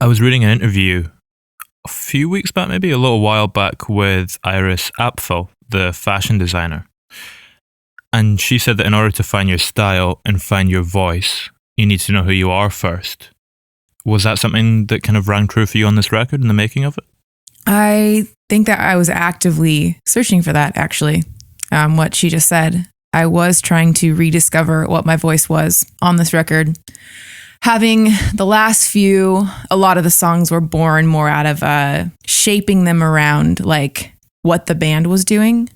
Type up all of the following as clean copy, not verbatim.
I was reading an interview a few weeks back, maybe a little while back, with Iris Apfel, the fashion designer. And she said that in order to find your style and find your voice, you need to know who you are first. Was that something that kind of rang true for you on this record in the making of it? I think that I was actively searching for that, actually. What she just said. I was trying to rediscover what my voice was on this record. Having the last few, a lot of the songs were born more out of shaping them around like what the band was doing.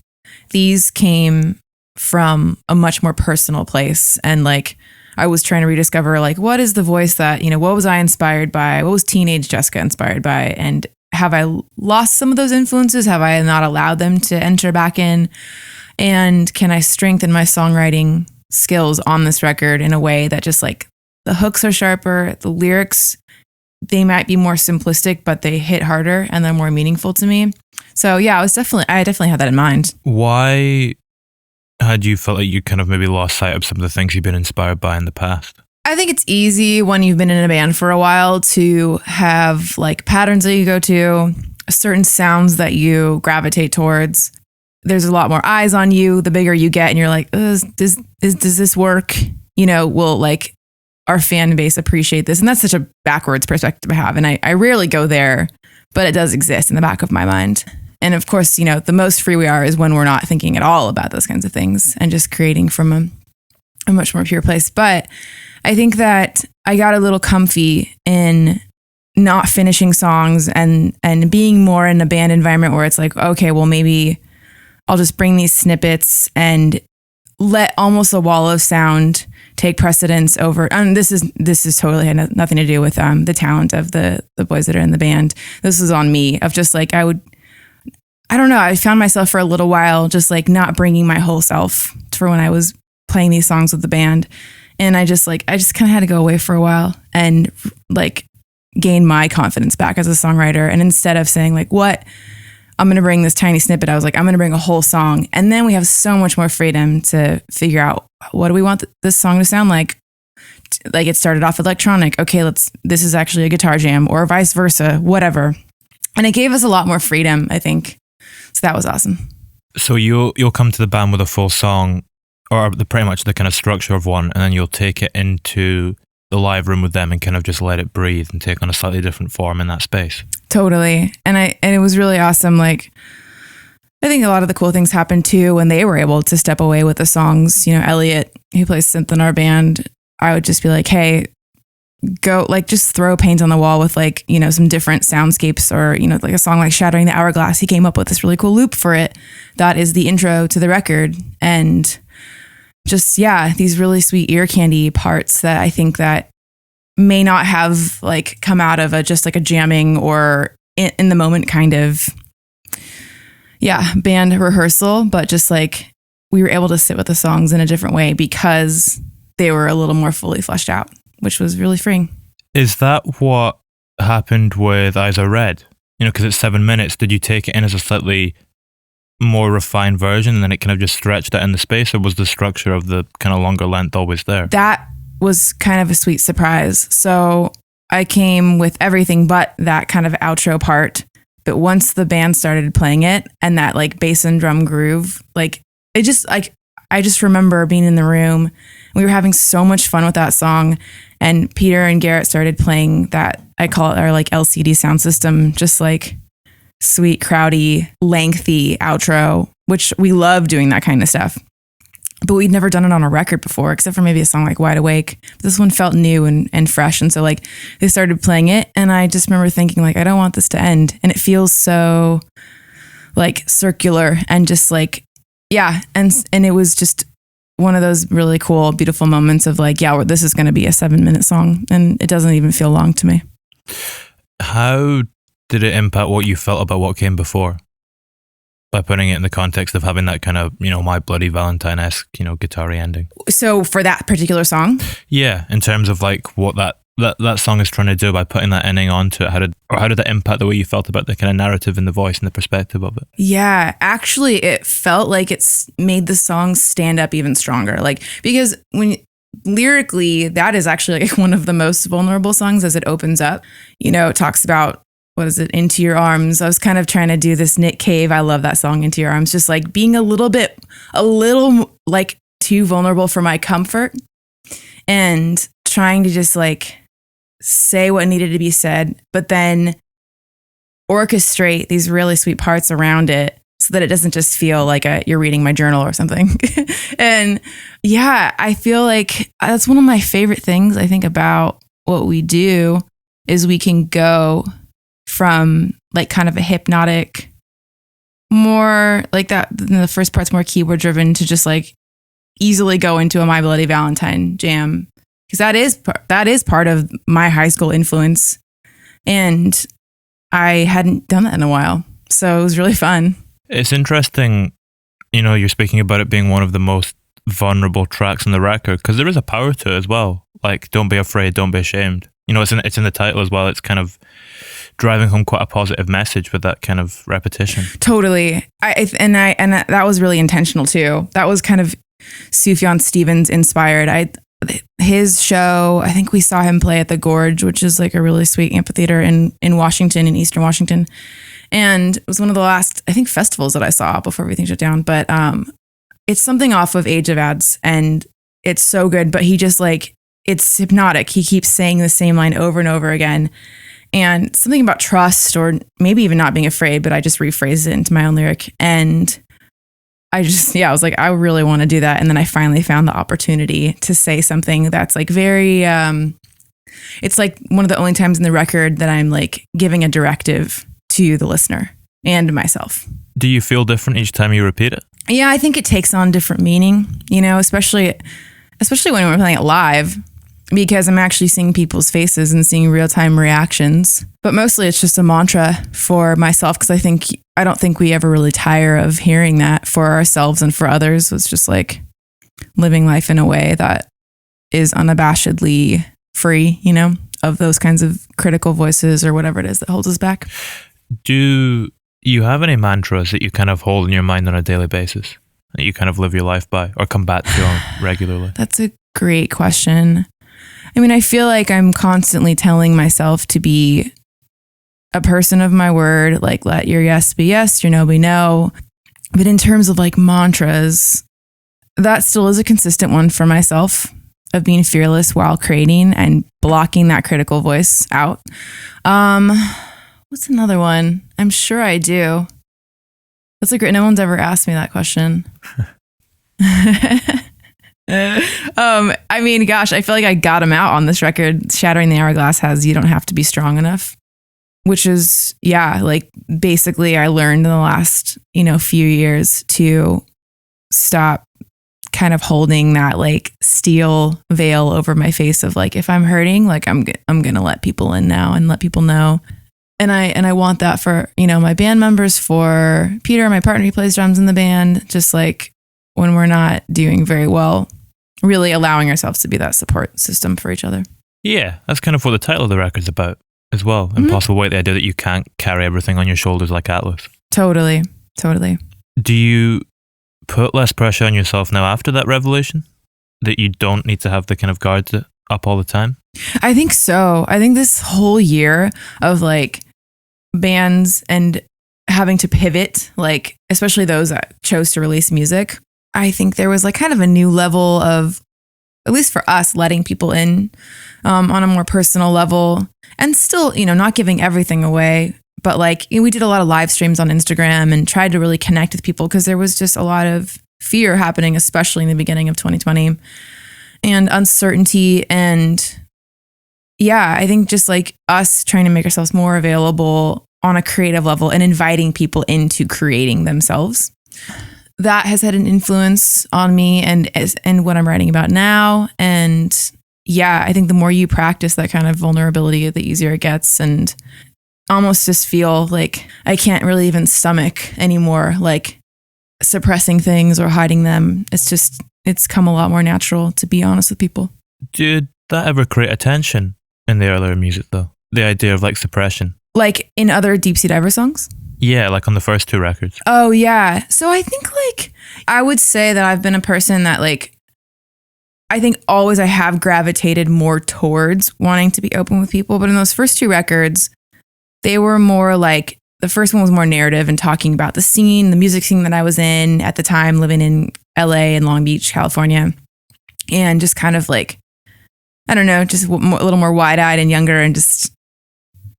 These came from a much more personal place, and like I was trying to rediscover like what is the voice that, what was I inspired by? What was teenage Jessica inspired by? And have I lost some of those influences? Have I not allowed them to enter back in? And can I strengthen my songwriting skills on this record in a way that just like the hooks are sharper, the lyrics, they might be more simplistic, but they hit harder and they're more meaningful to me. So yeah, I definitely had that in mind. Why had you felt like you kind of maybe lost sight of some of the things you've been inspired by in the past? I think it's easy when you've been in a band for a while to have like patterns that you go to, certain sounds that you gravitate towards. There's a lot more eyes on you the bigger you get, and you're like, does this work? Will like our fan base appreciate this? And that's such a backwards perspective to have. And I rarely go there, but it does exist in the back of my mind. And of course, the most free we are is when we're not thinking at all about those kinds of things and just creating from a much more pure place. But I think that I got a little comfy in not finishing songs and being more in a band environment where it's like, okay, well, maybe I'll just bring these snippets and let almost a wall of sound take precedence over. And this is totally had nothing to do with the talent of the boys that are in the band. This was on me of just like, I don't know. I found myself for a little while just like not bringing my whole self for when I was playing these songs with the band. And I just kind of had to go away for a while and like gain my confidence back as a songwriter. And instead of saying like, what, I'm going to bring this tiny snippet, I was like, I'm going to bring a whole song. And then we have so much more freedom to figure out, what do we want this song to sound like? Like it started off electronic. Okay, this is actually a guitar jam, or vice versa, whatever. And it gave us a lot more freedom, I think. So that was awesome. So you'll come to the band with a full song, or pretty much the kind of structure of one, and then you'll take it into the live room with them and kind of just let it breathe and take on a slightly different form in that space. Totally. And it was really awesome. Like, I think a lot of the cool things happened too when they were able to step away with the songs. Elliot, who plays synth in our band, I would just be like, hey, go, like, just throw paint on the wall with like, some different soundscapes, or, like a song like Shattering the Hourglass. He came up with this really cool loop for it. That is the intro to the record. And just, yeah, these really sweet ear candy parts that I think that may not have like come out of just like a jamming or in the moment kind of, band rehearsal, but just like we were able to sit with the songs in a different way because they were a little more fully fleshed out, which was really freeing. Is that what happened with Eyes Are Red? Because it's 7 minutes. Did you take it in as a slightly more refined version and then it kind of just stretched out in the space, or was the structure of the kind of longer length always there? That was kind of a sweet surprise. So I came with everything but that kind of outro part. But once the band started playing it and that like bass and drum groove, like it just like, I just remember being in the room. We were having so much fun with that song. And Peter and Garrett started playing that, I call it our like LCD sound system, just like sweet, crowdy, lengthy outro, which we love doing that kind of stuff. But we'd never done it on a record before, except for maybe a song like Wide Awake. This one felt new and fresh. And so like they started playing it, and I just remember thinking like, I don't want this to end. And it feels so like circular and just like, yeah. And it was just one of those really cool, beautiful moments of like, yeah, this is going to be a 7-minute song, and it doesn't even feel long to me. How did it impact what you felt about what came before? By putting it in the context of having that kind of, My Bloody Valentine-esque, guitar-y ending. So for that particular song? Yeah, in terms of like what that song is trying to do by putting that ending onto it. How did that impact the way you felt about the kind of narrative and the voice and the perspective of it? Yeah, actually it felt like it's made the song stand up even stronger. Like, because when lyrically, that is actually like one of the most vulnerable songs as it opens up. You know, it talks about, what is it, Into Your Arms. I was kind of trying to do this Nick Cave. I love that song, Into Your Arms. Just like being a little like too vulnerable for my comfort and trying to just like say what needed to be said, but then orchestrate these really sweet parts around it so that it doesn't just feel like you're reading my journal or something. And yeah, I feel like that's one of my favorite things I think about what we do is we can go from like kind of a hypnotic, more like that, the first part's more keyboard driven, to just like easily go into a My Bloody Valentine jam. Because that is part of my high school influence. And I hadn't done that in a while. So it was really fun. It's interesting, you know, you're speaking about it being one of the most vulnerable tracks on the record, because there is a power to it as well. Like, don't be afraid, don't be ashamed. You know, it's in the title as well. It's kind of driving home quite a positive message with that kind of repetition. Totally. And that was really intentional too. That was kind of Sufjan Stevens inspired. His show, I think we saw him play at the Gorge, which is like a really sweet amphitheater in Washington, in Eastern Washington. And it was one of the last, I think, festivals that I saw before everything shut down. But it's something off of Age of Ads, and it's so good. But he just like, it's hypnotic. He keeps saying the same line over and over again. And something about trust, or maybe even not being afraid, but I just rephrased it into my own lyric. And I was like, I really want to do that. And then I finally found the opportunity to say something that's like very, it's like one of the only times in the record that I'm like giving a directive to the listener and myself. Do you feel different each time you repeat it? Yeah, I think it takes on different meaning, you know, especially when we're playing it live, because I'm actually seeing people's faces and seeing real-time reactions. But mostly it's just a mantra for myself, because I don't think we ever really tire of hearing that for ourselves and for others. It's just like living life in a way that is unabashedly free, you know, of those kinds of critical voices or whatever it is that holds us back. Do you have any mantras that you kind of hold in your mind on a daily basis that you kind of live your life by or come back to on regularly? That's a great question. I mean, I feel like I'm constantly telling myself to be a person of my word, like let your yes be yes, your no be no. But in terms of like mantras, that still is a consistent one for myself, of being fearless while creating and blocking that critical voice out. What's another one? I'm sure I do. That's a great, no one's ever asked me that question. I mean, gosh, I feel like I got them out on this record. Shattering the Hourglass has You Don't Have to Be Strong Enough, which is, yeah, like basically I learned in the last, few years to stop kind of holding that like steel veil over my face of like, if I'm hurting, like I'm going to let people in now and let people know. And I want that for, my band members, for Peter, my partner who plays drums in the band, just like when we're not doing very well, really allowing ourselves to be that support system for each other. Yeah, that's kind of what the title of the record's about as well. Mm-hmm. Impossible Weight, the idea that you can't carry everything on your shoulders like Atlas. Totally. Do you put less pressure on yourself now after that revelation? That you don't need to have the kind of guards up all the time? I think so. I think this whole year of like bands and having to pivot, like especially those that chose to release music, I think there was like kind of a new level of, at least for us, letting people in on a more personal level, and still, not giving everything away. But like we did a lot of live streams on Instagram and tried to really connect with people, because there was just a lot of fear happening, especially in the beginning of 2020, and uncertainty. And yeah, I think just like us trying to make ourselves more available on a creative level and inviting people into creating themselves, that has had an influence on me and what I'm writing about now. And yeah, I think the more you practice that kind of vulnerability, the easier it gets, and almost just feel like I can't really even stomach anymore, like suppressing things or hiding them. It's come a lot more natural, to be honest with people. Did that ever create a tension in the earlier music though? The idea of like suppression? Like in other Deep Sea Diver songs? Yeah, like on the first two records. Oh yeah. So I think like, I would say that I've been a person that like, I think always I have gravitated more towards wanting to be open with people. But in those first 2 records, they were more like, the first one was more narrative and talking about the scene, the music scene that I was in at the time, living in LA and Long Beach, California. And just kind of like, I don't know, just a little more wide-eyed and younger, and just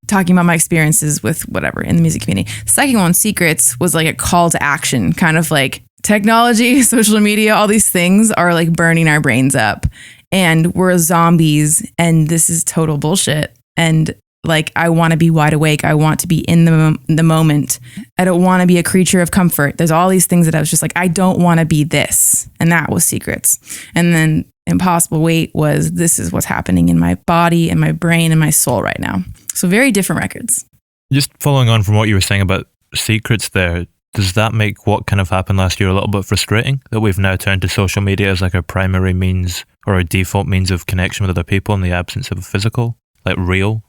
talking about my experiences with whatever in the music community. The second one, Secrets, was like a call to action, kind of like technology, social media, all these things are like burning our brains up and we're zombies and this is total bullshit. And like, I want to be wide awake. I want to be in the moment. I don't want to be a creature of comfort. There's all these things that I was just like, I don't want to be this. And that was Secrets. And then Impossible Weight was, this is what's happening in my body and my brain and my soul right now. So very different records. Just following on from what you were saying about Secrets there, does that make what kind of happened last year a little bit frustrating? That we've now turned to social media as like our primary means or our default means of connection with other people in the absence of a physical, like real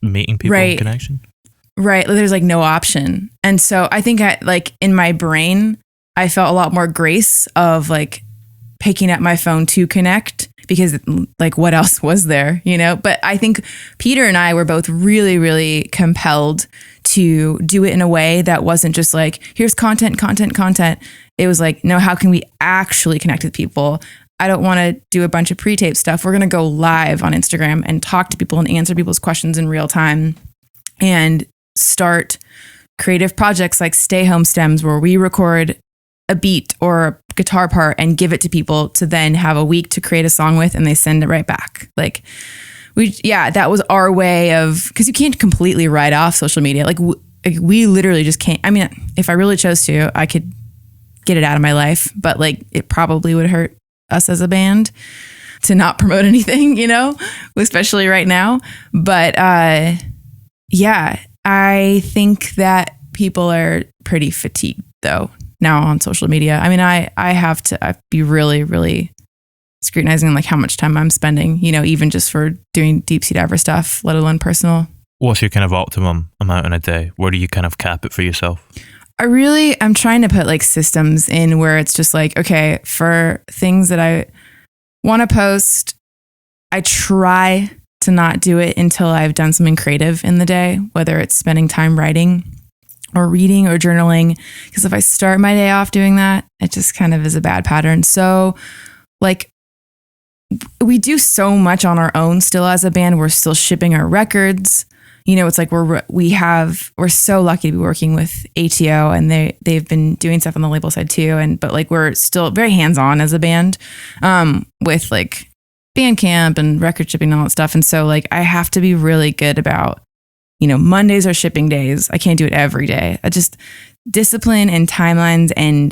meeting people in connection? Right. There's like no option. And so I think like in my brain, I felt a lot more grace of like picking up my phone to connect, because like what else was there, you know? But I think Peter and I were both really, really compelled to do it in a way that wasn't just like, here's content. It was like, no, how can we actually connect with people? I don't want to do a bunch of pre-tape stuff. We're going to go live on Instagram and talk to people and answer people's questions in real time and start creative projects like Stay Home Stems, where we record a beat or a guitar part and give it to people to then have a week to create a song with, and they send it right back. Like that was our way of, because you can't completely write off social media. Like we literally just can't. I mean, if I really chose to, I could get it out of my life, but like it probably would hurt us as a band to not promote anything, you know, especially right now. But yeah, I think that people are pretty fatigued though now on social media. I mean, I have to be really, really scrutinizing like how much time I'm spending, you know, even just for doing deep sea diver stuff, let alone personal. What's your kind of optimum amount in a day? Where do you kind of cap it for yourself? I'm trying to put like systems in where it's just like, okay, for things that I want to post, I try to not do it until I've done something creative in the day, whether it's spending time writing or reading or journaling. Because if I start my day off doing that, it just kind of is a bad pattern. So like we do so much on our own still as a band. We're still shipping our records. You know, it's like we're so lucky to be working with ATO, and they've been doing stuff on the label side too. But like we're still very hands-on as a band with like Bandcamp and record shipping and all that stuff. And so like I have to be really good about, you know, Mondays are shipping days. I can't do it every day. I just discipline and timelines and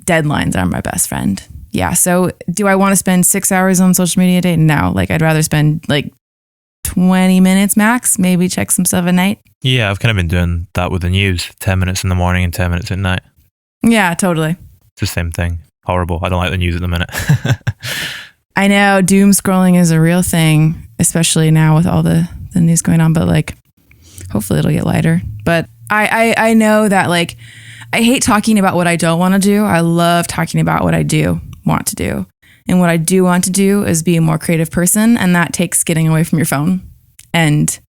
deadlines are my best friend. Yeah. So do I want to spend 6 hours on social media a day? No. Like I'd rather spend like 20 minutes max, maybe check some stuff at night. Yeah, I've kind of been doing that with the news. 10 minutes in the morning and 10 minutes at night. Yeah, totally. It's the same thing. Horrible. I don't like the news at the minute. I know doom scrolling is a real thing, especially now with all the news going on, but like hopefully it'll get lighter. But I know that like I hate talking about what I don't want to do. I love talking about what I do want to do. And what I do want to do is be a more creative person. And that takes getting away from your phone and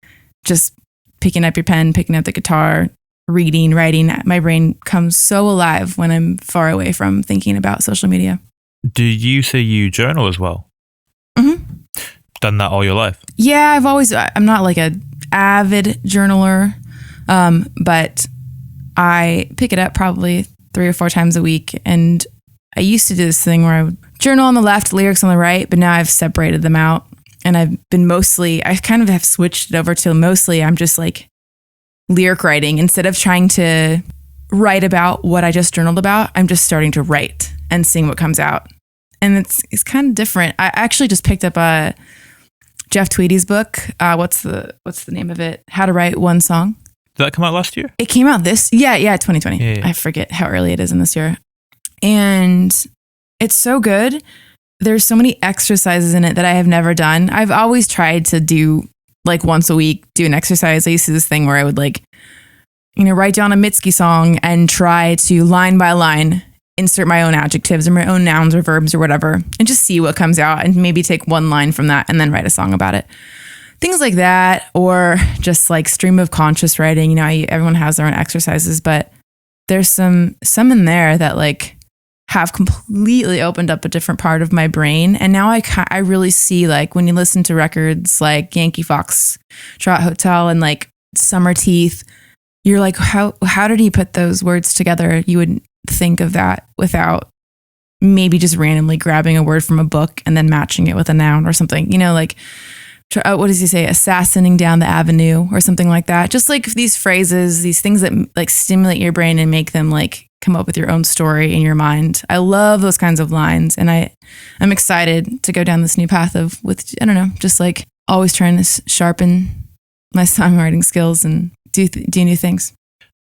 just picking up your pen, picking up the guitar, reading, writing. My brain comes so alive when I'm far away from thinking about social media. Do you say you journal as well? Mm-hmm. Done that all your life? Yeah, I'm not like a avid journaler, but I pick it up probably 3 or 4 times a week. And I used to do this thing where I would journal on the left, lyrics on the right, but now I've separated them out. And I kind of have switched it over to mostly I'm just like lyric writing. Instead of trying to write about what I just journaled about, I'm just starting to write and seeing what comes out. And it's kind of different. I actually just picked up Jeff Tweedy's book. What's the name of it? How to Write One Song. Did that come out last year? It came out 2020. Yeah. I forget how early it is in this year. And it's so good. There's so many exercises in it that I have never done. I've always tried to do like once a week, do an exercise. I used to do this thing where I would like, you know, write down a Mitski song and try to line by line insert my own adjectives or my own nouns or verbs or whatever, and just see what comes out and maybe take one line from that and then write a song about it. Things like that, or just like stream of conscious writing. You know, everyone has their own exercises, but there's some in there that like have completely opened up a different part of my brain. And now I really see, like, when you listen to records like Yankee Foxtrot Hotel and like Summer Teeth, you're like, how did he put those words together? You would think of that without maybe just randomly grabbing a word from a book and then matching it with a noun or something, you know, like, what does he say? Assassinating down the avenue or something like that. Just like these phrases, these things that like stimulate your brain and make them like come up with your own story in your mind. I love those kinds of lines. And I'm excited to go down this new path I don't know, just like always trying to sharpen my songwriting skills and do new things.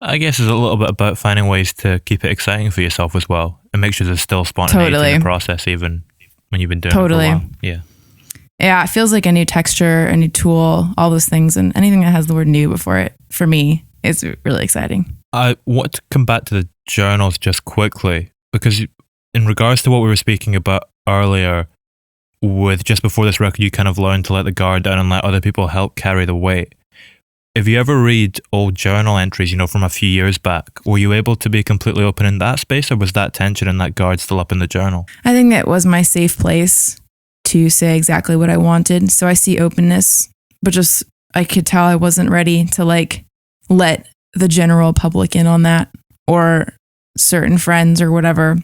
I guess it's a little bit about finding ways to keep it exciting for yourself as well and make sure there's still spontaneity in the process, even when you've been doing it for a while. Yeah. Yeah, it feels like a new texture, a new tool, all those things. And anything that has the word new before it, for me, is really exciting. I want to come back to the journals just quickly, because in regards to what we were speaking about earlier, with just before this record, you kind of learned to let the guard down and let other people help carry the weight. If you ever read old journal entries, you know, from a few years back, were you able to be completely open in that space, or was that tension and that guard still up in the journal? I think that was my safe place to say exactly what I wanted. So I see openness, but just I could tell I wasn't ready to like let the general public in on that, or certain friends or whatever.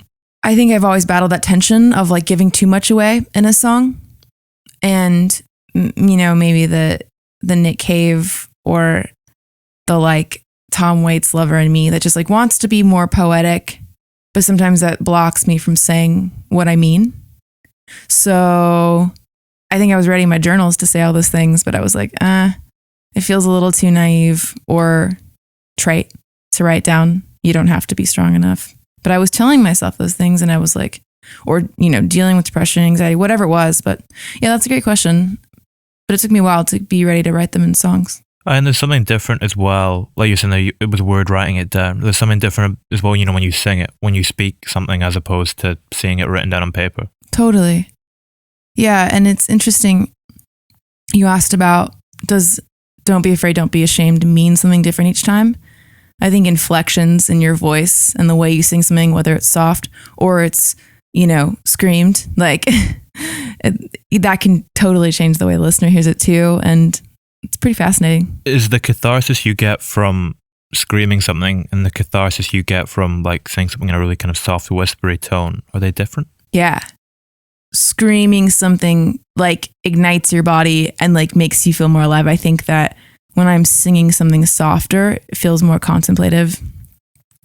I think I've always battled that tension of like giving too much away in a song. And, you know, maybe the Nick Cave or the like Tom Waits Lover in me that just like wants to be more poetic, but sometimes that blocks me from saying what I mean. So I think I was writing my journals to say all those things, but I was like, it feels a little too naive or trite to write down. You don't have to be strong enough. But I was telling myself those things, and I was like, or, you know, dealing with depression, anxiety, whatever it was. But yeah, that's a great question. But it took me a while to be ready to write them in songs. And there's something different as well. Like you're saying, it was word writing it down. There's something different as well, you know, when you sing it, when you speak something as opposed to seeing it written down on paper. Totally. Yeah. And it's interesting. You asked about, does don't be afraid, don't be ashamed mean something different each time? I think inflections in your voice and the way you sing something, whether it's soft or it's, you know, screamed, like that can totally change the way the listener hears it too. And it's pretty fascinating. Is the catharsis you get from screaming something and the catharsis you get from like saying something in a really kind of soft, whispery tone, are they different? Yeah. Screaming something like ignites your body and like makes you feel more alive. I think that when I'm singing something softer, it feels more contemplative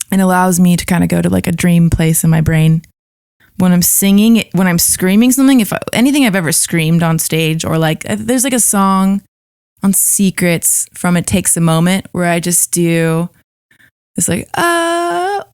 and allows me to kind of go to like a dream place in my brain. When I'm singing, when I'm screaming something, anything I've ever screamed on stage, or like there's like a song on Secrets from It Takes a Moment where I just do this like,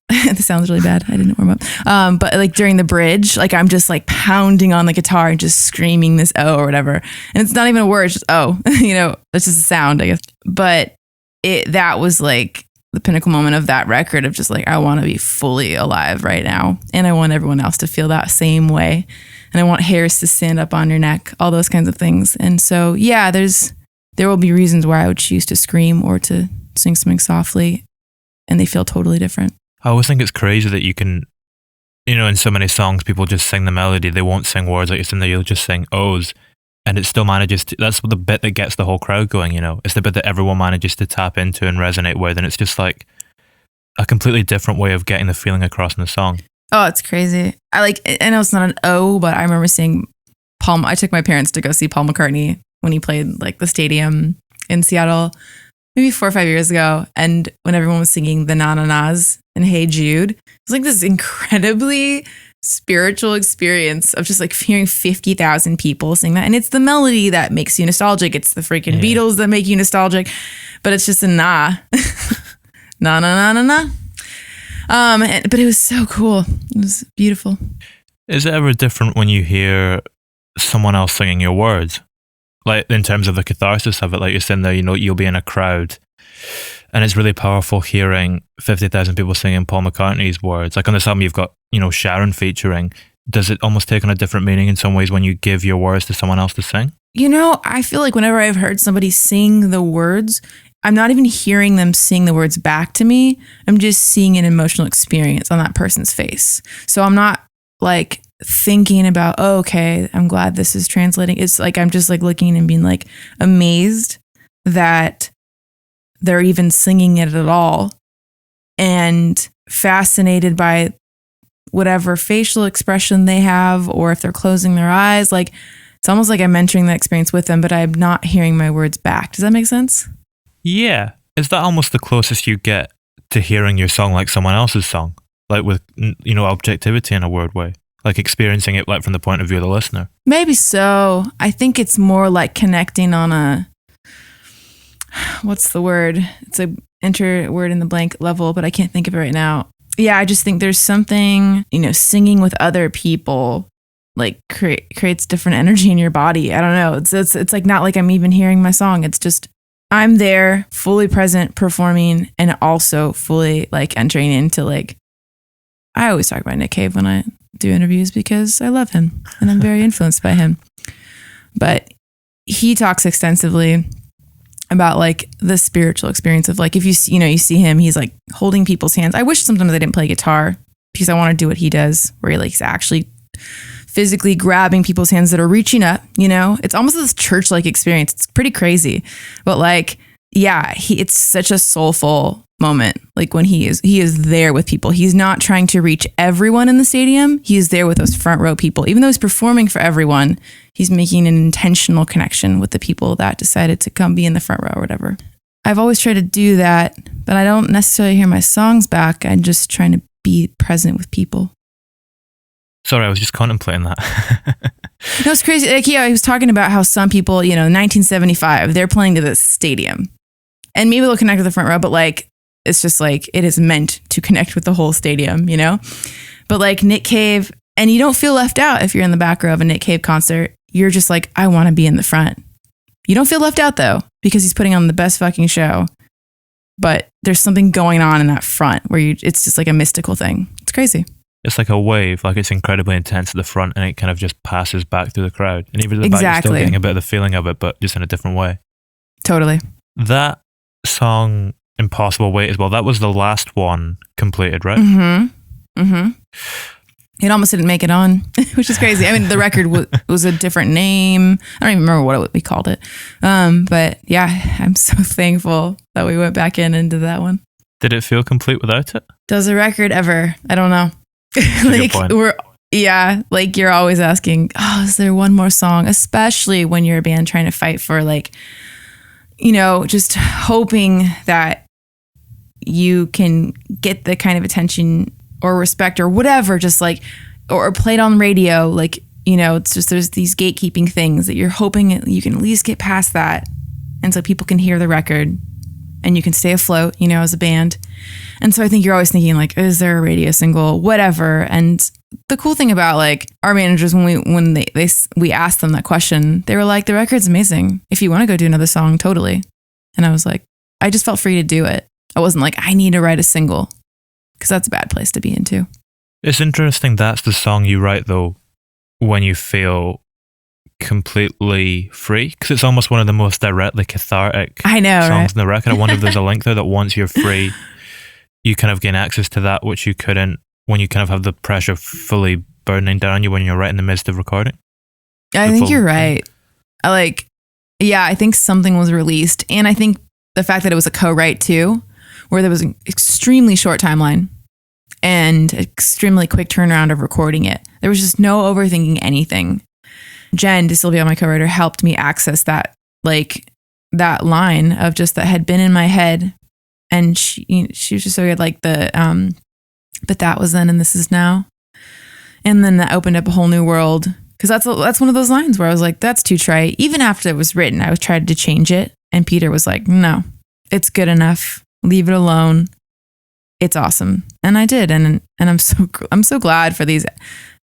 this sounds really bad. I didn't warm up. But like during the bridge, like I'm just like pounding on the guitar and just screaming this or whatever. And it's not even a word, it's just you know, it's just a sound, I guess. But that was like the pinnacle moment of that record of just like, I want to be fully alive right now. And I want everyone else to feel that same way. And I want hairs to stand up on your neck, all those kinds of things. And so, yeah, there will be reasons why I would choose to scream or to sing something softly, and they feel totally different. I always think it's crazy that you can, you know, in so many songs, people just sing the melody. They won't sing words like it's in there. You'll just sing O's, and it still manages to, that's the bit that gets the whole crowd going, you know. It's the bit that everyone manages to tap into and resonate with, and it's just like a completely different way of getting the feeling across in the song. Oh, it's crazy. I know it's not an O, but I remember seeing I took my parents to go see Paul McCartney when he played like the stadium in Seattle, maybe 4 or 5 years ago. And when everyone was singing the na-na-nas and Hey Jude, it was like this incredibly spiritual experience of just like hearing 50,000 people sing that. And it's the melody that makes you nostalgic. It's the freaking Beatles that make you nostalgic, but it's just a na. Na, na, na, na, na. But it was so cool. It was beautiful. Is it ever different when you hear someone else singing your words? Like in terms of the catharsis of it, like you're sitting there, you know, you'll be in a crowd And it's really powerful hearing 50,000 people singing Paul McCartney's words. Like on this album, you've got, Sharon featuring. Does it almost take on a different meaning in some ways when you give your words to someone else to sing? I feel like whenever I've heard somebody sing the words, I'm not even hearing them sing the words back to me. I'm just seeing an emotional experience on that person's face. So I'm not like thinking about, oh, okay, I'm glad this is translating. It's like I'm just like looking and being like amazed that they're even singing it at all, and fascinated by whatever facial expression they have, or if they're closing their eyes. Like it's almost like I'm entering that experience with them, but I'm not hearing my words back. Does that make sense? Yeah. Is that almost the closest you get to hearing your song like someone else's song? Like with, objectivity in a weird way? Like experiencing it like from the point of view of the listener? Maybe so. I think it's more like connecting on a, what's the word? It's a enter word in the blank level, but I can't think of it right now. Yeah, I just think there's something, singing with other people like creates different energy in your body. I don't know. It's like not like I'm even hearing my song. It's just I'm there, fully present, performing, and also fully like entering into like, I always talk about Nick Cave when I do interviews because I love him and I'm very influenced by him. But he talks extensively about like the spiritual experience of like, if you see him, he's like holding people's hands. I wish sometimes I didn't play guitar because I want to do what he does, where he like is actually physically grabbing people's hands that are reaching up, it's almost this church-like experience. It's pretty crazy, but like, yeah, it's such a soulful moment. Like when he is there with people, he's not trying to reach everyone in the stadium. He is there with those front row people. Even though he's performing for everyone, he's making an intentional connection with the people that decided to come be in the front row or whatever. I've always tried to do that, but I don't necessarily hear my songs back. I'm just trying to be present with people. Sorry, I was just contemplating that. No, it's crazy. Like, he was talking about how some people, 1975, they're playing to this stadium. And maybe they'll connect with the front row, but like, it's just like, it is meant to connect with the whole stadium, But like Nick Cave, and you don't feel left out if you're in the back row of a Nick Cave concert. You're just like, I want to be in the front. You don't feel left out though, because he's putting on the best fucking show. But there's something going on in that front where it's just like a mystical thing. It's crazy. It's like a wave, like it's incredibly intense at the front and it kind of just passes back through the crowd. And even at the back, you're still getting a bit of the feeling of it, but just in a different way. Totally. That song, Impossible Weight as well, that was the last one completed, right? Mm-hmm. Mm-hmm. It almost didn't make it on, which is crazy. I mean, the record was a different name. I don't even remember what we called it. But yeah, I'm so thankful that we went back into that one. Did it feel complete without it? Does a record ever? I don't know. Like like you're always asking, oh, is there one more song? Especially when you're a band trying to fight for like, just hoping that you can get the kind of attention or respect or whatever, just like, or played on radio. Like, it's just, there's these gatekeeping things that you're hoping you can at least get past that. And so people can hear the record and you can stay afloat, as a band. And so I think you're always thinking like, is there a radio single, whatever. And the cool thing about like our managers, when we asked them that question, they were like, the record's amazing. If you want to go do another song, totally. And I was like, I just felt free to do it. I wasn't like, I need to write a single, because that's a bad place to be in too. It's interesting that's the song you write though, when you feel completely free, because it's almost one of the most directly cathartic songs in the record. I wonder if there's a link there that once you're free, you kind of gain access to that which you couldn't when you kind of have the pressure fully burning down you when you're right in the midst of recording. I think you're right. I think something was released, and I think the fact that it was a co-write too, where there was an extremely short timeline and extremely quick turnaround of recording it. There was just no overthinking anything. Jen DeSilvio, my co-writer, helped me access that line of just that had been in my head, and she was just so good, like the but that was then and this is now, and then that opened up a whole new world, because that's one of those lines where I was like, that's too trite. Even after it was written, I was trying to change it, and Peter was like, no, it's good enough, leave it alone, it's awesome. And I did, and I'm so glad for these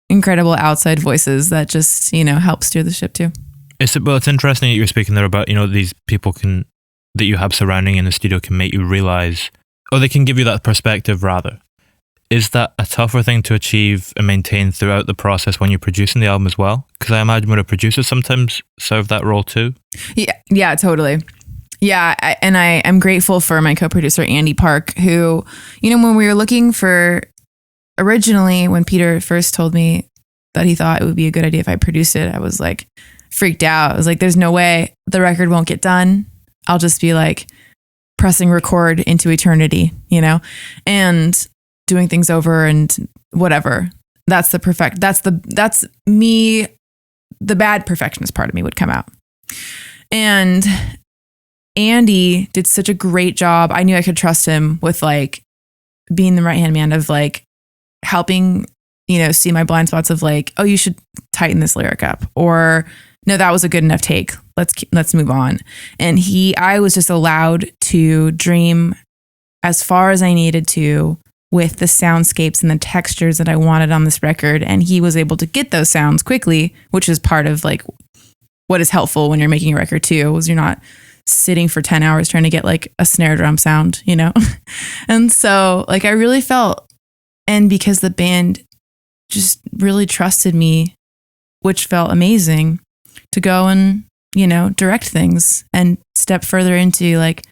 incredible outside voices that just help steer the ship too. It's interesting that you're speaking there about these people can that you have surrounding you in the studio can make you realize, or they can give you that perspective rather. Is that a tougher thing to achieve and maintain throughout the process when you're producing the album as well? Because I imagine when a producer sometimes serve that role too. Yeah, totally. Yeah, I'm grateful for my co-producer Andy Park, who, when we were looking for, originally when Peter first told me that he thought it would be a good idea if I produced it, I was like freaked out. I was like, there's no way the record won't get done. I'll just be like pressing record into eternity, and doing things over and whatever. That's me. The bad perfectionist part of me would come out. And Andy did such a great job. I knew I could trust him with like being the right-hand man of like helping, see my blind spots of like, oh, you should tighten this lyric up, or no, that was a good enough take. Let's move on. And I was just allowed to dream as far as I needed to with the soundscapes and the textures that I wanted on this record. And he was able to get those sounds quickly, which is part of like what is helpful when you're making a record too, is you're not sitting for 10 hours trying to get like a snare drum sound, And so like I really felt, and because the band just really trusted me, which felt amazing, to go and, direct things and step further into like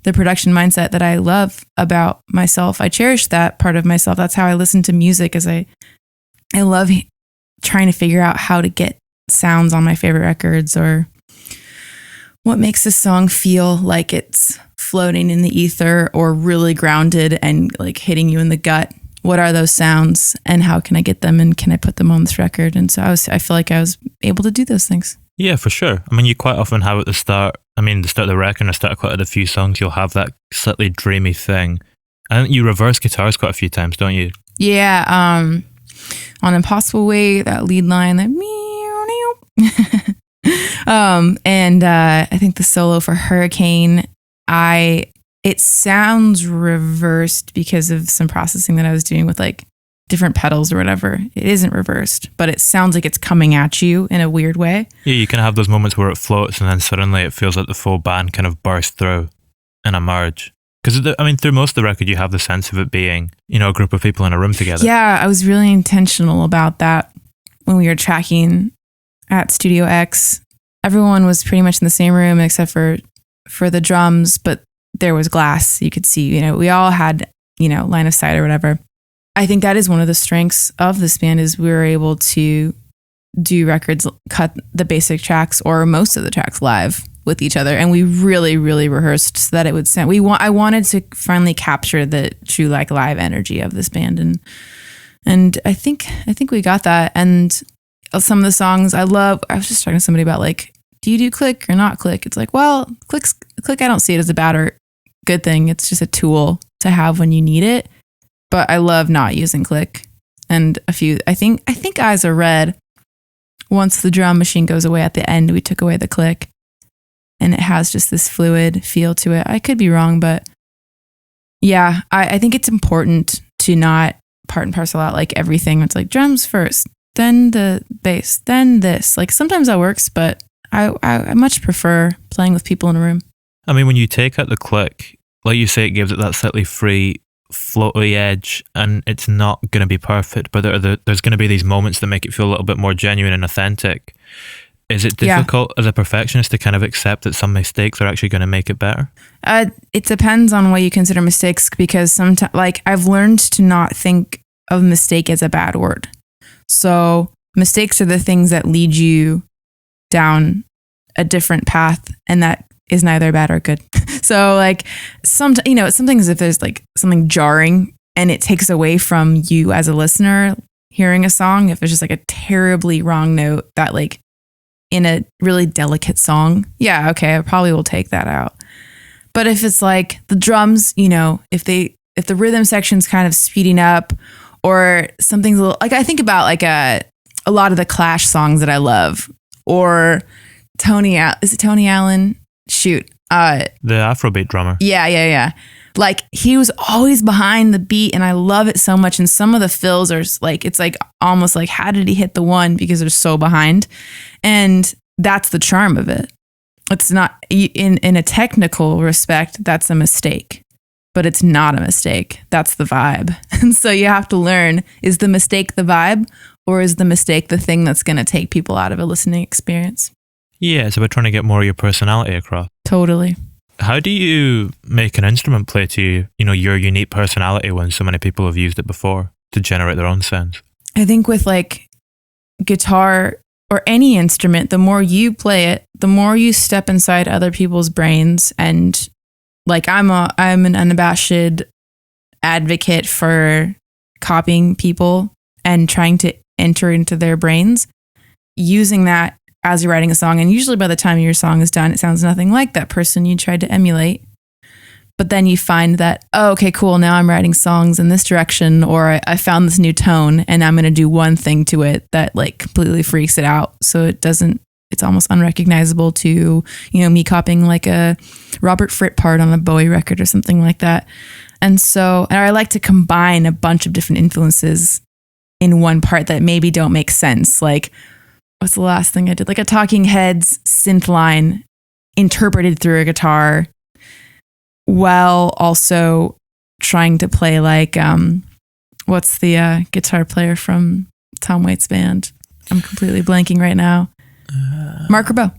the production mindset that I love about myself. I cherish that part of myself. That's how I listen to music, is I love trying to figure out how to get sounds on my favorite records, or what makes a song feel like it's floating in the ether or really grounded and like hitting you in the gut. What are those sounds and how can I get them and can I put them on this record? And so I feel like I was able to do those things. Yeah, for sure. I mean, you quite often have at the start of the record and the start of quite a few songs, you'll have that slightly dreamy thing. I think you reverse guitars quite a few times, don't you? Yeah. On Impossible Way, that lead line, that and I think the solo for Hurricane, it sounds reversed because of some processing that I was doing with like different pedals or whatever. It isn't reversed, but it sounds like it's coming at you in a weird way. Yeah, you can have those moments where it floats and then suddenly it feels like the full band kind of burst through and emerge. Because, through most of the record, you have the sense of it being, a group of people in a room together. Yeah, I was really intentional about that when we were tracking at Studio X. Everyone was pretty much in the same room except for the drums, but there was glass. You could see, we all had, line of sight or whatever. I think that is one of the strengths of this band, is we were able to do records, cut the basic tracks or most of the tracks live with each other. And we really, really rehearsed so that it would sound, I wanted to finally capture the true like live energy of this band. And I think we got that. And some of the songs I was just talking to somebody about like, do you do click or not click? It's like, well, click, I don't see it as a bad or good thing. It's just a tool to have when you need it. But I love not using click. And I think Eyes Are Red, once the drum machine goes away at the end, we took away the click. And it has just this fluid feel to it. I could be wrong, but yeah, I think it's important to not part and parcel out like everything. It's like drums first, then the bass, then this. Like sometimes that works, but I much prefer playing with people in a room. I mean, when you take out the click, like you say, it gives it that slightly free, floaty edge, and it's not going to be perfect, but there's going to be these moments that make it feel a little bit more genuine and authentic. Is it difficult as a perfectionist to kind of accept that some mistakes are actually going to make it better? It depends on what you consider mistakes, because sometimes, like, I've learned to not think of mistake as a bad word. So mistakes are the things that lead you down a different path, and that is neither bad or good. So like sometimes if there's like something jarring and it takes away from you as a listener hearing a song, if it's just like a terribly wrong note that like in a really delicate song, yeah, okay, I probably will take that out. But if it's like the drums, if the rhythm section's kind of speeding up, or something's a little, like I think about like a lot of the Clash songs that I love, or is it Tony Allen? Shoot. The Afrobeat drummer. Yeah. Like he was always behind the beat, and I love it so much. And some of the fills are like, it's like almost like, how did he hit the one? Because they're so behind. And that's the charm of it. it's not in a technical respect, that's a mistake, but it's not a mistake. That's the vibe. And so you have to learn, is the mistake the vibe, or is the mistake the thing that's going to take people out of a listening experience? Yeah, it's about trying to get more of your personality across. Totally. How do you make an instrument play to you, your unique personality when so many people have used it before to generate their own sounds? I think with like guitar or any instrument, the more you play it, the more you step inside other people's brains. And like I'm an unabashed advocate for copying people and trying to enter into their brains, using that as you're writing a song. And usually by the time your song is done, it sounds nothing like that person you tried to emulate. But then you find that, oh, okay, cool. Now I'm writing songs in this direction, or I found this new tone and I'm going to do one thing to it that like completely freaks it out. So it's almost unrecognizable to, me copying like a Robert Fripp part on a Bowie record or something like that. And I like to combine a bunch of different influences in one part that maybe don't make sense. Like, what's the last thing I did? Like a Talking Heads synth line interpreted through a guitar, while also trying to play like, what's the guitar player from Tom Waits' band? I'm completely blanking right now. Mark Ribot.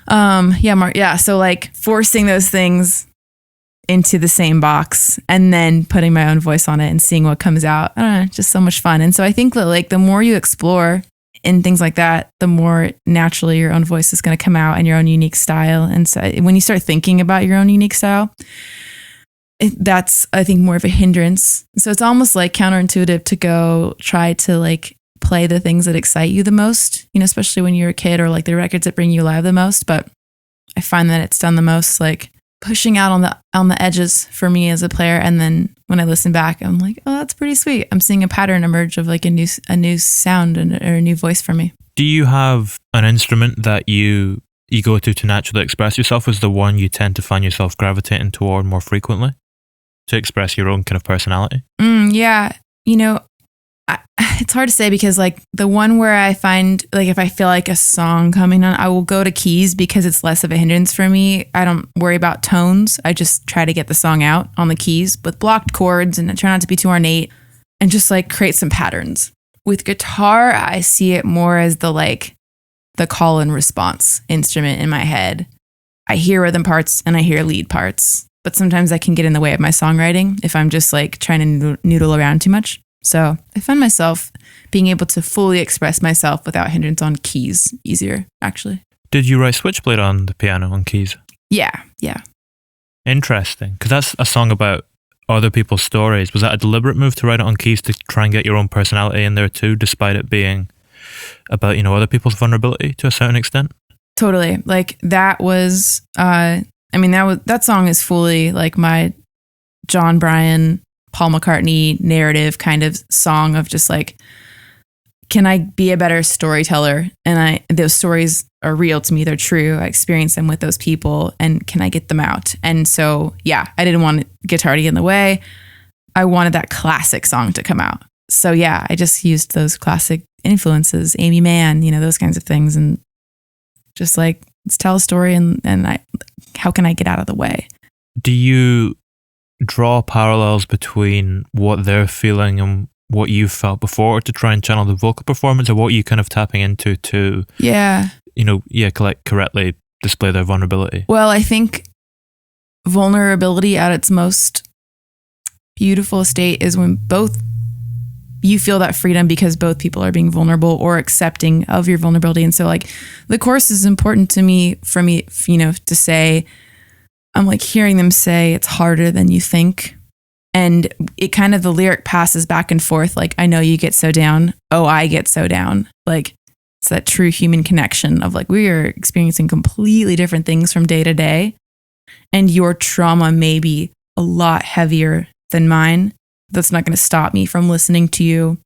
Mark. Yeah. So like forcing those things into the same box and then putting my own voice on it and seeing what comes out. I don't know, just so much fun. And so I think that like the more you explore in things like that, the more naturally your own voice is going to come out and your own unique style. And so when you start thinking about your own unique style, that's, I think, more of a hindrance. So it's almost like counterintuitive to go try to like play the things that excite you the most, especially when you're a kid, or like the records that bring you alive the most. But I find that it's done the most like pushing out on the edges for me as a player. And then when I listen back, I'm like, oh, that's pretty sweet. I'm seeing a pattern emerge of like a new sound or a new voice for me. Do you have an instrument that you go to naturally express yourself as the one you tend to find yourself gravitating toward more frequently to express your own kind of personality? Yeah. It's hard to say, because like the one where I find like if I feel like a song coming on, I will go to keys because it's less of a hindrance for me. I don't worry about tones. I just try to get the song out on the keys with blocked chords and try not to be too ornate and just like create some patterns. With guitar, I see it more as the call and response instrument in my head. I hear rhythm parts and I hear lead parts, but sometimes that can get in the way of my songwriting if I'm just like trying to noodle around too much. So I find myself being able to fully express myself without hindrance on keys easier, actually. Did you write Switchblade on the piano on keys? Yeah. Interesting, because that's a song about other people's stories. Was that a deliberate move to write it on keys to try and get your own personality in there too, despite it being about, other people's vulnerability to a certain extent? Totally. Like that was, that song is fully like my John Bryan, Paul McCartney narrative kind of song of just like, can I be a better storyteller? And those stories are real to me. They're true. I experience them with those people, and can I get them out? And so, yeah, I didn't want guitar to get in the way. I wanted that classic song to come out. So yeah, I just used those classic influences, Amy Mann, those kinds of things. And just like, let's tell a story and how can I get out of the way? Do you draw parallels between what they're feeling and what you felt before to try and channel the vocal performance, or what you kind of tapping into to correctly display their vulnerability? Well, I think vulnerability at its most beautiful state is when both you feel that freedom because both people are being vulnerable or accepting of your vulnerability. And so like the chorus is important to me, to say, I'm like hearing them say it's harder than you think. And it kind of, the lyric passes back and forth. Like, I know you get so down. Oh, I get so down. Like it's that true human connection of like, we are experiencing completely different things from day to day. And your trauma may be a lot heavier than mine. That's not going to stop me from listening to you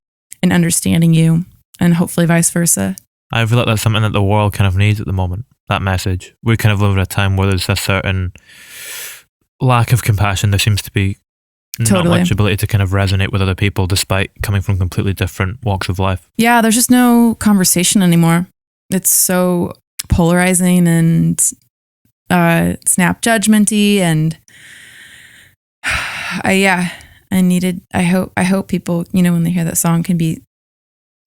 and understanding you, and hopefully vice versa. I feel like that's something that the world kind of needs at the moment, that message. We kind of live in a time where there's a certain lack of compassion. There seems to be not much ability to kind of resonate with other people despite coming from completely different walks of life. Yeah, there's just no conversation anymore. It's so polarizing and snap judgmenty, and I hope people, when they hear that song, can be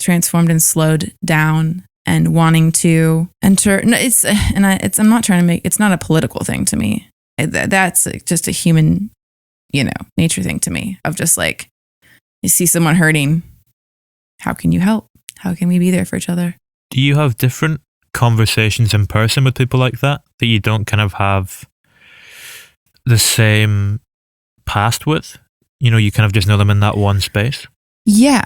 transformed and slowed down and wanting to enter. No, I'm not trying to make, it's not a political thing to me. That's just a human, nature thing to me, of just like, you see someone hurting, how can you help? How can we be there for each other? Do you have different conversations in person with people like that you don't kind of have the same past with? You kind of just know them in that one space? Yeah.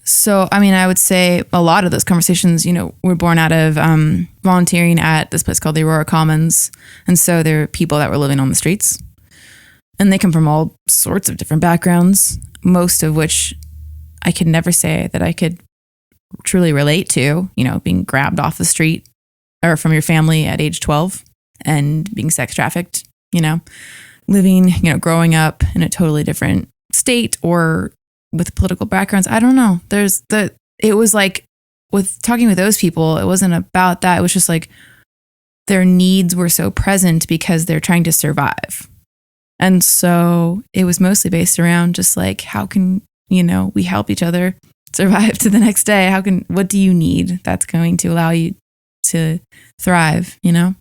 So, I would say a lot of those conversations, were born out of volunteering at this place called the Aurora Commons. And so there are people that were living on the streets, and they come from all sorts of different backgrounds, most of which I could never say that I could truly relate to, being grabbed off the street or from your family at age 12 and being sex trafficked, living, growing up in a totally different state or with political backgrounds. I don't know. It was like, with talking with those people, it wasn't about that. It was just like their needs were so present because they're trying to survive. And so it was mostly based around just like, how can, we help each other survive to the next day? What do you need that's going to allow you to thrive, and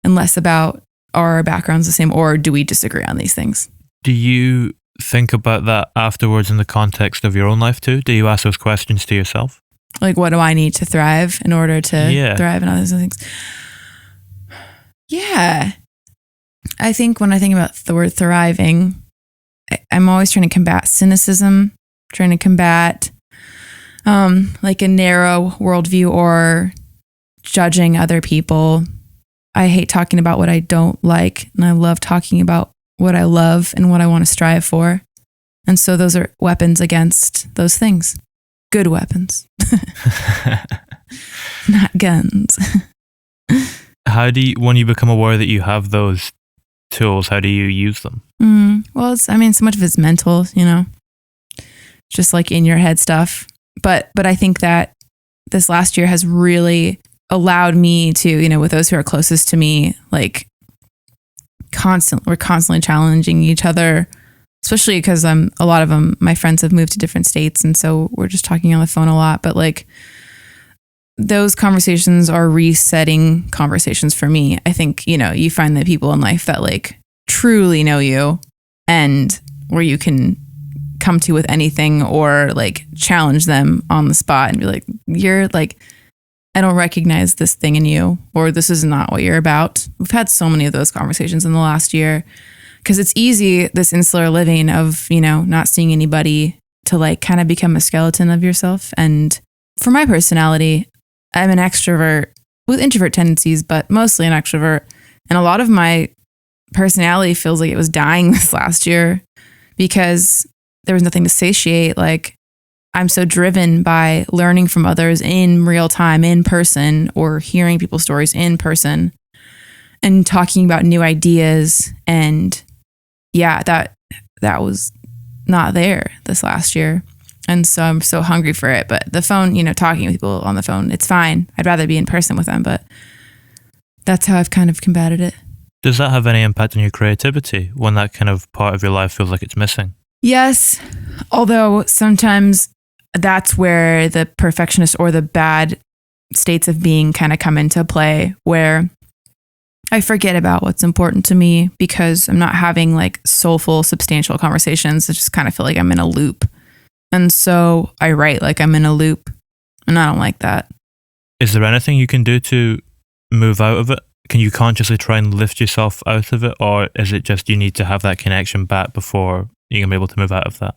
less about, are our backgrounds the same, or do we disagree on these things? Do you think about that afterwards in the context of your own life too? Do you ask those questions to yourself? Like, what do I need to thrive in order to thrive and all those things? Yeah. I think when I think about the word thriving, I'm always trying to combat cynicism, trying to combat like a narrow worldview or judging other people. I hate talking about what I don't like, and I love talking about what I love and what I want to strive for. And so those are weapons against those things. Good weapons. Not guns. How do you, when you become aware that you have those tools, how do you use them? Well, so much of it's mental, just like in your head stuff. But I think that this last year has really allowed me to, with those who are closest to me, like we're constantly challenging each other, especially because a lot of them, my friends have moved to different states. And so we're just talking on the phone a lot, but like those conversations are resetting conversations for me. I think, you find that people in life that like truly know you and where you can come to with anything or like challenge them on the spot and be like, you're like, I don't recognize this thing in you, or this is not what you're about. We've had so many of those conversations in the last year because it's easy, this insular living of, not seeing anybody, to like kind of become a skeleton of yourself. And for my personality, I'm an extrovert with introvert tendencies, but mostly an extrovert. And a lot of my personality feels like it was dying this last year because there was nothing to satiate. Like, I'm so driven by learning from others in real time, in person, or hearing people's stories in person and talking about new ideas. And yeah, that was not there this last year. And so I'm so hungry for it. But the phone, talking with people on the phone, it's fine. I'd rather be in person with them, but that's how I've kind of combated it. Does that have any impact on your creativity when that kind of part of your life feels like it's missing? Yes. Although sometimes that's where the perfectionist or the bad states of being kind of come into play, where I forget about what's important to me because I'm not having like soulful, substantial conversations. I just kind of feel like I'm in a loop. And so I write like I'm in a loop, and I don't like that. Is there anything you can do to move out of it? Can you consciously try and lift yourself out of it? Or is it just you need to have that connection back before you can be able to move out of that?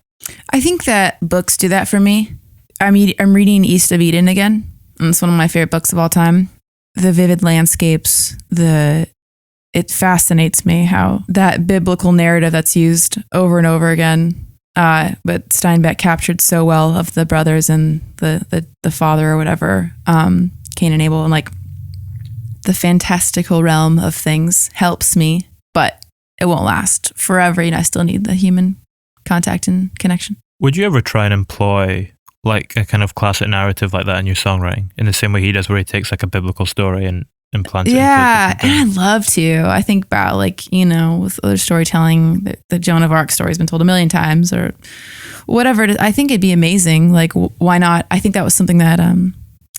I think that books do that for me. I'm reading East of Eden again, and it's one of my favorite books of all time. The vivid landscapes, it fascinates me how that biblical narrative that's used over and over again, but Steinbeck captured so well of the brothers and the father or whatever, Cain and Abel, and like the fantastical realm of things helps me, but it won't last forever. I still need the human contact and connection. Would you ever try and employ like a kind of classic narrative like that in your songwriting, in the same way he does, where he takes like a biblical story and implants it? Yeah, and I'd love to. I think about like, you know, with other storytelling, the Joan of Arc story has been told a million times or whatever. I think it'd be amazing. Like, why not? I think that was something that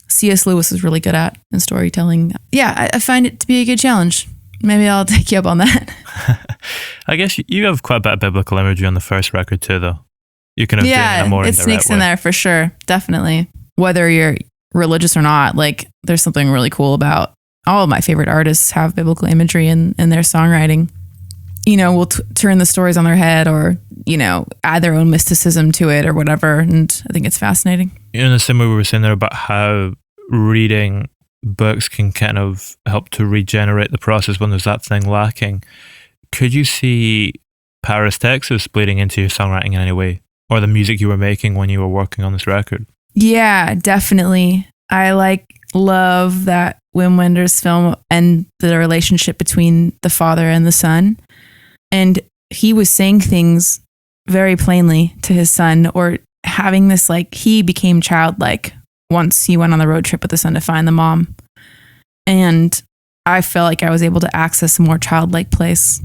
C.S. Lewis is really good at in storytelling. Yeah, I find it to be a good challenge. Maybe I'll take you up on that. I guess you have quite a bit of biblical imagery on the first record too, though. You can have doing it more it sneaks in there for sure. Definitely. Whether you're religious or not, like there's something really cool about all of my favorite artists have biblical imagery in their songwriting. You know, we'll turn the stories on their head or, you know, add their own mysticism to it or whatever. And I think it's fascinating. In the same way we were saying there about how reading books can kind of help to regenerate the process when there's that thing lacking. Could you see Paris, Texas bleeding into your songwriting in any way? Or the music you were making when you were working on this record? Yeah, definitely. I love that Wim Wenders film and the relationship between the father and the son. And he was saying things very plainly to his son, or having this, like, he became childlike once he went on the road trip with the son to find the mom. And I felt like I was able to access a more childlike place,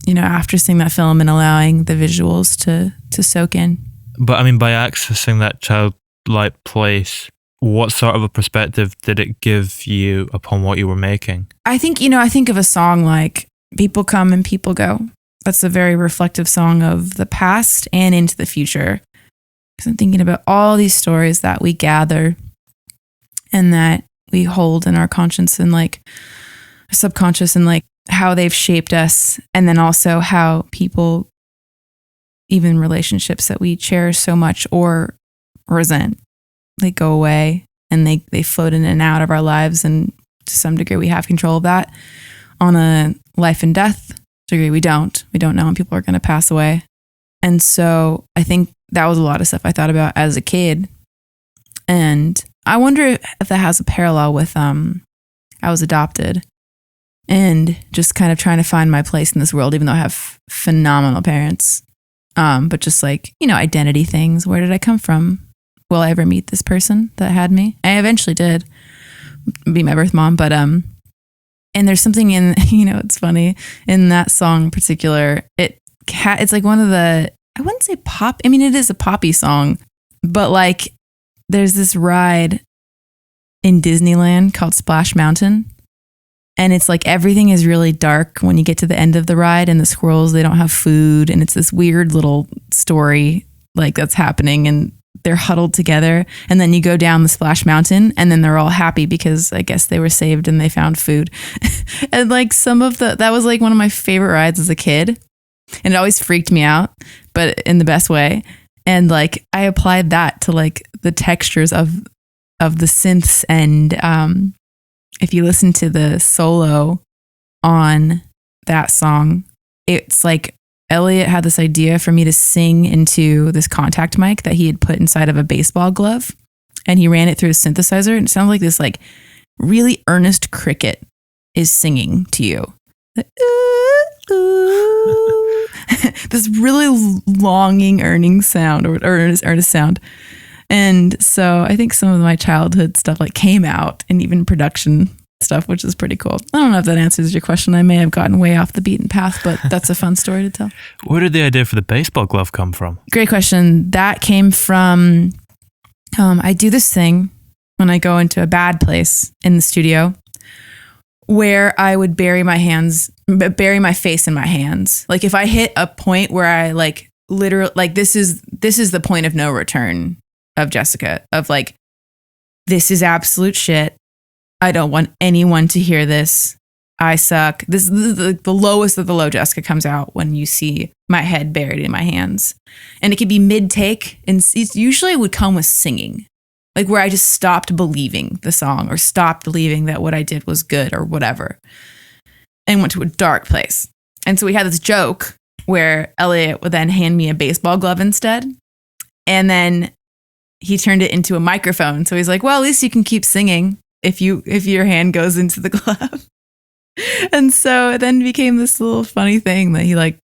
you know, after seeing that film and allowing the visuals to soak in. But I mean, by accessing that childlike place, what sort of a perspective did it give you upon what you were making? I think, you know, I think of a song like People Come and People Go. That's a very reflective song of the past and into the future. Because I'm thinking about all these stories that we gather and that we hold in our conscience and like subconscious, and like how they've shaped us. And then also how people, even relationships that we cherish so much or resent, they go away and they float in and out of our lives. And to some degree, we have control of that. On a life and death degree, we don't know when people are going to pass away. And so I think that was a lot of stuff I thought about as a kid. And I wonder if that has a parallel with I was adopted and just kind of trying to find my place in this world, even though I have phenomenal parents. But just like, you know, identity things. Where did I come from? Will I ever meet this person that had me? I eventually did be my birth mom, but and there's something in, you know, it's funny in that song in particular. It's like one of the, I wouldn't say pop. I mean, it is a poppy song, but like there's this ride in Disneyland called Splash Mountain. And it's like everything is really dark when you get to the end of the ride, and the squirrels, they don't have food. And it's this weird little story like that's happening, and they're huddled together. And then you go down the Splash Mountain, and then they're all happy because I guess they were saved and they found food. And like that was like one of my favorite rides as a kid. And it always freaked me out, but in the best way. And like I applied that to like the textures of the synths. And if you listen to the solo on that song, it's like Elliot had this idea for me to sing into this contact mic that he had put inside of a baseball glove, and he ran it through a synthesizer, and it sounds like this like really earnest cricket is singing to you. This really longing earnest sound. And so I think some of my childhood stuff like came out, and even production stuff, which is pretty cool. I don't know if that answers your question. I may have gotten way off the beaten path, but that's a fun story to tell. Where did the idea for the baseball glove come from? Great question. That came from, I do this thing when I go into a bad place in the studio where I would bury my face in my hands. Like if I hit a point where I like literally, like this is the point of no return of Jessica, of like, this is absolute shit. I don't want anyone to hear this. I suck. This is the lowest of the low Jessica comes out when you see my head buried in my hands. And it could be mid-take, and it usually would come with singing, like where I just stopped believing the song or stopped believing that what I did was good or whatever, and went to a dark place. And so we had this joke where Elliot would then hand me a baseball glove instead. And then he turned it into a microphone. So he's like, well, at least you can keep singing if your hand goes into the glove. And so it then became this little funny thing that he like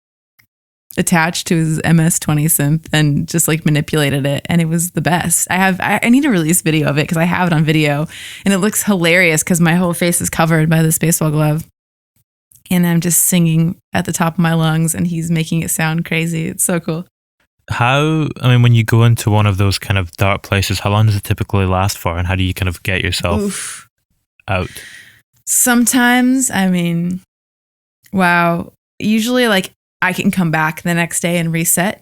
attached to his MS-20 synth and just like manipulated it, and it was the best. I need to release video of it because I have it on video, and it looks hilarious because my whole face is covered by this baseball glove, and I'm just singing at the top of my lungs, and he's making it sound crazy. It's so cool. When you go into one of those kind of dark places, how long does it typically last for, and how do you kind of get yourself out? Sometimes, usually like I can come back the next day and reset.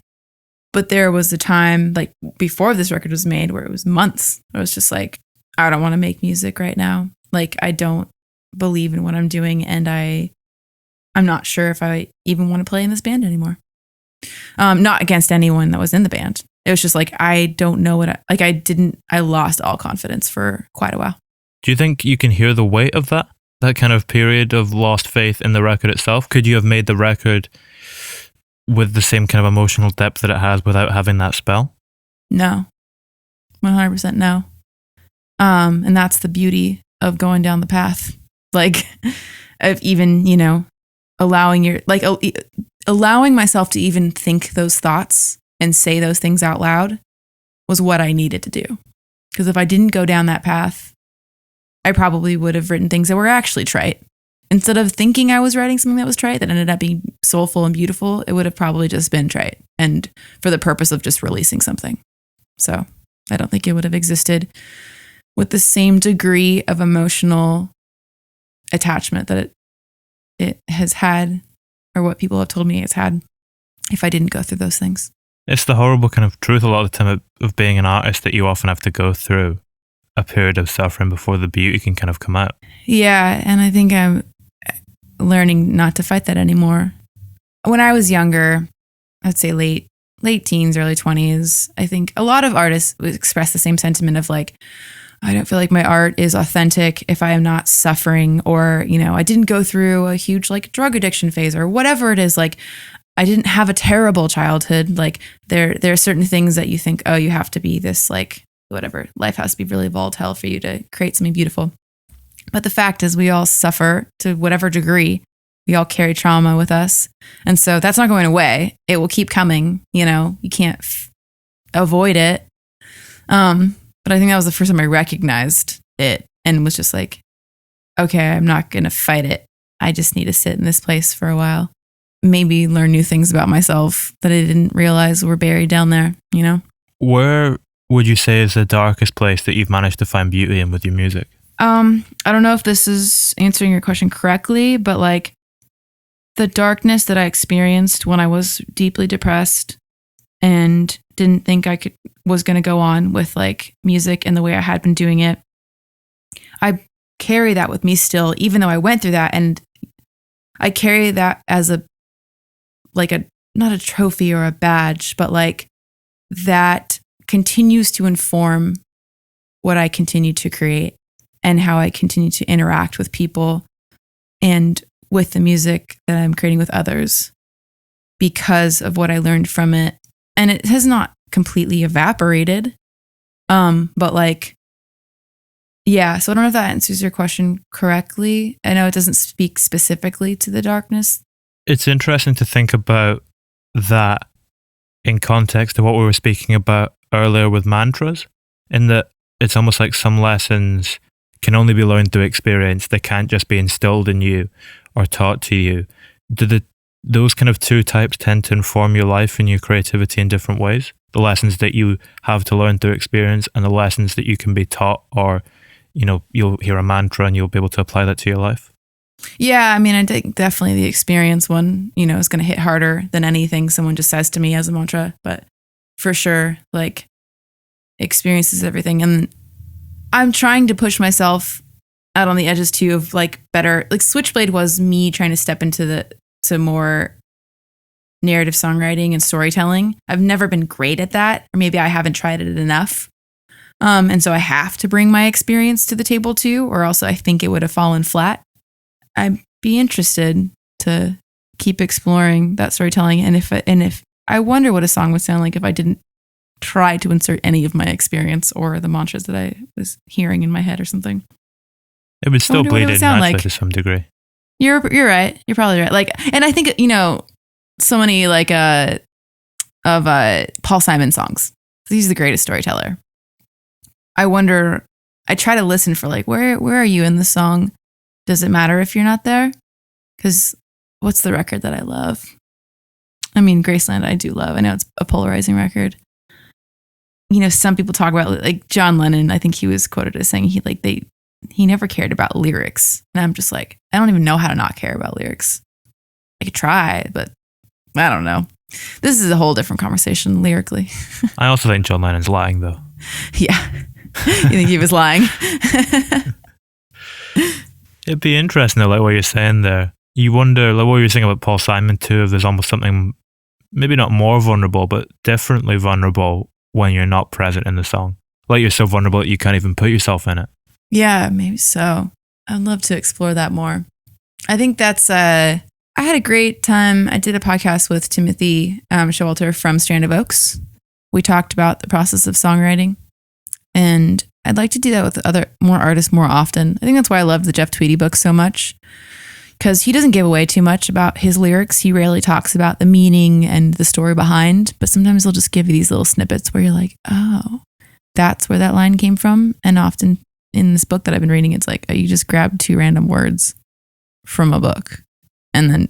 But there was a time like before this record was made where it was months. I was just like, I don't want to make music right now. Like, I don't believe in what I'm doing, and I'm not sure if I even want to play in this band anymore. Not against anyone that was in the band. It was just like, I don't know I lost all confidence for quite a while. Do you think you can hear the weight of that kind of period of lost faith in the record itself? Could you have made the record with the same kind of emotional depth that it has without having that spell? No. 100% no. And that's the beauty of going down the path. Like, of even, allowing myself to even think those thoughts and say those things out loud was what I needed to do. Because if I didn't go down that path, I probably would have written things that were actually trite. Instead of thinking I was writing something that was trite that ended up being soulful and beautiful, it would have probably just been trite and for the purpose of just releasing something. So I don't think it would have existed with the same degree of emotional attachment that it has had, or what people have told me it's had, if I didn't go through those things. It's the horrible kind of truth a lot of the time of being an artist that you often have to go through a period of suffering before the beauty can kind of come out. Yeah, and I think I'm learning not to fight that anymore. When I was younger, I'd say late teens, early 20s, I think a lot of artists would express the same sentiment of like, I don't feel like my art is authentic if I am not suffering, or, I didn't go through a huge like drug addiction phase or whatever it is. Like, I didn't have a terrible childhood. Like, there are certain things that you think, oh, you have to be this like, whatever. Life has to be really volatile for you to create something beautiful. But the fact is, we all suffer to whatever degree. We all carry trauma with us. And so that's not going away. It will keep coming. You can't avoid it. But I think that was the first time I recognized it and was just like, okay, I'm not going to fight it. I just need to sit in this place for a while. Maybe learn new things about myself that I didn't realize were buried down there, Where would you say is the darkest place that you've managed to find beauty in with your music? I don't know if this is answering your question correctly, but like the darkness that I experienced when I was deeply depressed and didn't think was going to go on with like music and the way I had been doing it. I carry that with me still, even though I went through that, and I carry that as not a trophy or a badge, but like that continues to inform what I continue to create and how I continue to interact with people and with the music that I'm creating with others because of what I learned from it. And it has not completely evaporated. But like, yeah, so I don't know if that answers your question correctly. I know it doesn't speak specifically to the darkness. It's interesting to think about that in context to what we were speaking about earlier with mantras, in that it's almost like some lessons can only be learned through experience. They can't just be instilled in you or taught to you. Do those kind of two types tend to inform your life and your creativity in different ways? The lessons that you have to learn through experience and the lessons that you can be taught, or, you'll hear a mantra and you'll be able to apply that to your life? Yeah, I think definitely the experience one, is going to hit harder than anything someone just says to me as a mantra. But for sure, like, experience is everything. And I'm trying to push myself out on the edges too of like better, like Switchblade was me trying to step into to more narrative songwriting and storytelling. I've never been great at that, or maybe I haven't tried it enough. And so I have to bring my experience to the table too, or else I think it would have fallen flat. I'd be interested to keep exploring that storytelling. And if I wonder what a song would sound like if I didn't try to insert any of my experience or the mantras that I was hearing in my head or something. It would still bleed in naturally to some degree. You're right. You're probably right. Like, and I think, so many like Paul Simon songs. He's the greatest storyteller. I wonder, I try to listen for like, where are you in the song? Does it matter if you're not there? Because what's the record that I love? I mean, Graceland I do love. I know it's a polarizing record. You know, some people talk about like John Lennon. I think he was quoted as saying he never cared about lyrics. And I'm just like, I don't even know how to not care about lyrics. I could try, but I don't know. This is a whole different conversation lyrically. I also think John Lennon's lying, though. Yeah. You think he was lying? It'd be interesting, though, like what you're saying there. You wonder, like what you were saying about Paul Simon too, if there's almost something, maybe not more vulnerable, but differently vulnerable when you're not present in the song. Like you're so vulnerable that you can't even put yourself in it. Yeah, maybe so. I'd love to explore that more. I think that's, I had a great time. I did a podcast with Timothy Showalter from Strand of Oaks. We talked about the process of songwriting. And I'd like to do that with more artists more often. I think that's why I love the Jeff Tweedy book so much. Because he doesn't give away too much about his lyrics. He rarely talks about the meaning and the story behind. But sometimes he'll just give you these little snippets where you're like, oh, that's where that line came from. And often in this book that I've been reading, it's like, you just grabbed 2 random words from a book and then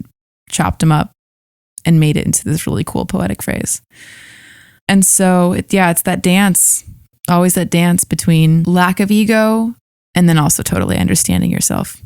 chopped them up and made it into this really cool poetic phrase. And so, it's that dance, always that dance between lack of ego and then also totally understanding yourself.